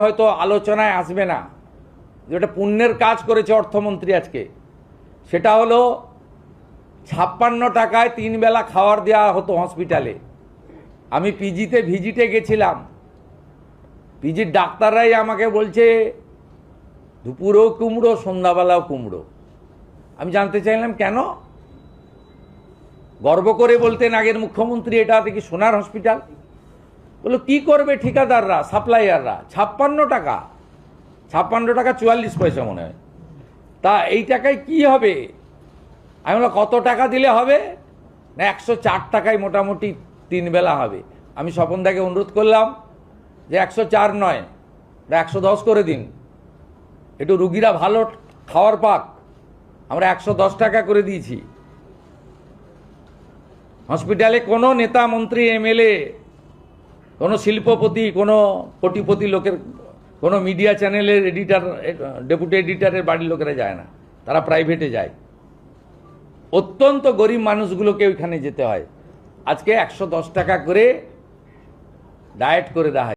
হয়তো আলোচনায় আসবে না, যেটা পুণ্যের কাজ করেছে অর্থমন্ত্রী আজকে, সেটা হলো 56 টাকায় 3 বেলা খাবার দেওয়া হতো হসপিটালে। আমি পিজিতে ভিজিটে গেছিলাম, পিজির ডাক্তাররাই আমাকে বলছে দুপুরেও কুমড়ো, সন্ধ্যাবেলাও কুমড়ো। আমি জানতে চাইলাম কেন? গর্ব করে বলতেন আগের মুখ্যমন্ত্রী, এটা দেখি সোনার হসপিটাল। বললো কি করবে ঠিকাদাররা, সাপ্লাইয়াররা? 56 টাকা, 56 টাকা 44 পয়সা মনে হয়। তা এই টাকায় কি হবে? আমি বললাম কত টাকা দিলে হবে? না 104 টাকায় মোটামুটি 3 বেলা হবে। আমি স্বপনদাকে অনুরোধ করলাম যে 104 নয়, 110 করে দিন, একটু রুগীরা ভালো খাওয়ার পাক। আমরা 110 টাকা করে দিয়েছি। হসপিটালে কোনো নেতা, মন্ত্রী, এমএলএ, কোনো শিল্পপতি, কোনো কোটিপতি লোকের, কোনো মিডিয়া চ্যানেলের এডিটার, ডেপুটি এডিটারের বাড়ির লোকেরা যায় না, তারা প্রাইভেটে যায়। অত্যন্ত গরিব মানুষগুলোকে ওইখানে যেতে হয়। আজকে 110 টাকা করে ডায়েট করে দেওয়া হয়।